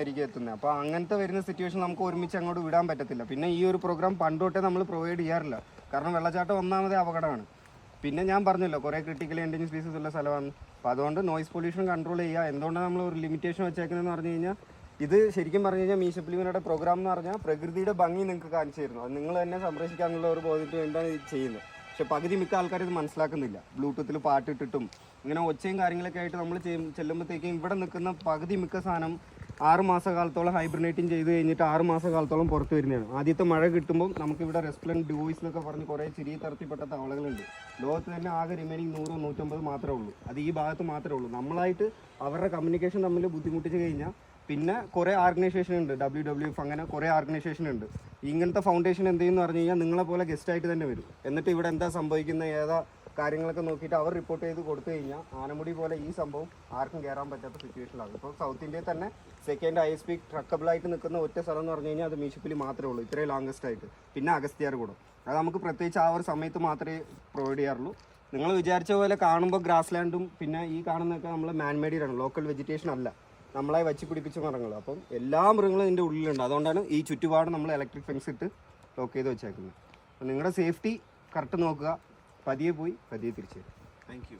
ആയിരിക്കും എത്തുന്നത്. അപ്പോൾ അങ്ങനത്തെ വരുന്ന സിറ്റുവേഷൻ നമുക്ക് ഒരുമിച്ച് അങ്ങോട്ട് വിടാൻ പറ്റത്തില്ല. പിന്നെ ഈ ഒരു പ്രോഗ്രാം പണ്ടോട്ടേ നമ്മൾ പ്രൊവൈഡ് ചെയ്യാറില്ല. കാരണം വെള്ളച്ചാട്ടം ഒന്നാമതേ അപകടമാണ്. പിന്നെ ഞാൻ പറഞ്ഞല്ലോ കുറേ ക്രിട്ടിക്കലി എൻഡേഞ്ചർ സ്പീസീസ് ഉള്ള സ്ഥലമാണ്. അപ്പോൾ അതുകൊണ്ട് നോയിസ് പൊല്യൂഷൻ കൺട്രോൾ ചെയ്യുക. എന്തുകൊണ്ടാണ് നമ്മൾ ഒരു ലിമിറ്റേഷൻ വെച്ചേക്കുന്നതെന്ന് പറഞ്ഞു കഴിഞ്ഞാൽ ഇത് ശരിക്കും പറഞ്ഞു കഴിഞ്ഞാൽ മീശപ്പുലിമലയുടെ പ്രോഗ്രാം എന്ന് പറഞ്ഞാൽ പ്രകൃതിയുടെ ഭംഗി നിങ്ങൾക്ക് കാണിച്ചു തരുന്നു. അത് നിങ്ങൾ തന്നെ സംരക്ഷിക്കാനുള്ള ഒരു ബോധത്തിന് വേണ്ടിയാണ് ഇത് ചെയ്യുന്നത്. പക്ഷെ പകുതി മിക്ക ആൾക്കാർ ഇത് മനസ്സിലാക്കുന്നില്ല. ബ്ലൂടൂത്തിൽ പാട്ടിട്ടിട്ടും ഇങ്ങനെ ഒച്ചയും കാര്യങ്ങളൊക്കെ ആയിട്ട് നമ്മൾ ചെല്ലുമ്പോഴത്തേക്കും ഇവിടെ നിൽക്കുന്ന പകുതി മിക്ക സാധനം 6 മാസക്കാലത്തോളം ഹൈബ്രിനേറ്റിംഗ് ചെയ്ത് കഴിഞ്ഞിട്ട് 6 മാസക്കാലത്തോളം പുറത്ത് വരുന്നതാണ്. ആദ്യത്തെ മഴ കിട്ടുമ്പോൾ നമുക്കിവിടെ റെസ്പ്ലൻറ്റ് ഡ്യൂയിസ് എന്നൊക്കെ പറഞ്ഞ് കുറേ ചെറിയ തരത്തിൽപ്പെട്ട തവളകളുണ്ട്. ലോകത്ത് തന്നെ ആകെ റിമൈനിങ് 100-150 മാത്രമേ ഉള്ളൂ. അത് ഈ ഭാഗത്ത് മാത്രമേ ഉള്ളൂ. നമ്മളായിട്ട് അവരുടെ കമ്മ്യൂണിക്കേഷൻ തമ്മിൽ ബുദ്ധിമുട്ടിച്ച് കഴിഞ്ഞാൽ പിന്നെ കുറേ ഓർഗനൈസേഷൻ ഉണ്ട്, WWF അങ്ങനെ കുറേ ഓർഗനൈസേഷൻ ഉണ്ട്. ഇങ്ങനത്തെ ഫൗണ്ടേഷൻ എന്ത് ചെയ്യുമെന്ന് പറഞ്ഞു കഴിഞ്ഞാൽ നിങ്ങളെപ്പോലെ ഗസ്റ്റായിട്ട് തന്നെ വരും. എന്നിട്ട് ഇവിടെ എന്താ സംഭവിക്കുന്നത് ഏതാ കാര്യങ്ങളൊക്കെ നോക്കിയിട്ട് അവർ റിപ്പോർട്ട് ചെയ്ത് കൊടുത്തു കഴിഞ്ഞാൽ ആനമുടി പോലെ ഈ സംഭവം ആർക്കും കയറാൻ പറ്റാത്ത സിറ്റുവേഷനിലാണ്. ഇപ്പോൾ സൗത്ത് ഇന്ത്യയിൽ തന്നെ സെക്കൻഡ് ISP ട്രക്കബിളായിട്ട് നിൽക്കുന്ന ഒറ്റ സ്ഥലം എന്ന് പറഞ്ഞു കഴിഞ്ഞാൽ അത് മീശപ്പുലി മാത്രമേ ഉള്ളൂ, ഇത്രയും ലോങ്കസ്റ്റ് ആയിട്ട്. പിന്നെ അഗസ്ത്യാർകൂടം, അത് നമുക്ക് പ്രത്യേകിച്ച് ആ ഒരു സമയത്ത് മാത്രമേ പ്രൊവൈഡ് ചെയ്യാറുള്ളൂ. നിങ്ങൾ വിചാരിച്ച പോലെ കാണുമ്പോൾ ഗ്രാസ് ലാൻഡും പിന്നെ ഈ കാണുന്നതൊക്കെ നമ്മൾ മാൻമേഡിയാണ്, ലോക്കൽ വെജിറ്റേഷൻ അല്ല, നമ്മളായി വച്ച് പിടിപ്പിച്ച മരങ്ങൾ. അപ്പം എല്ലാ മൃഗങ്ങളും ഇതിൻ്റെ ഉള്ളിലുണ്ട്. അതുകൊണ്ടാണ് ഈ ചുറ്റുപാട് നമ്മൾ ഇലക്ട്രിക് ഫെൻസ് ഇട്ട് ലോക്ക് ചെയ്ത് വെച്ചേക്കുന്നത്. അപ്പം നിങ്ങളുടെ സേഫ്റ്റി കറക്റ്റ് നോക്കുക. പതിയെ പോയി പതിയെ തിരിച്ചു വരും. Thank you.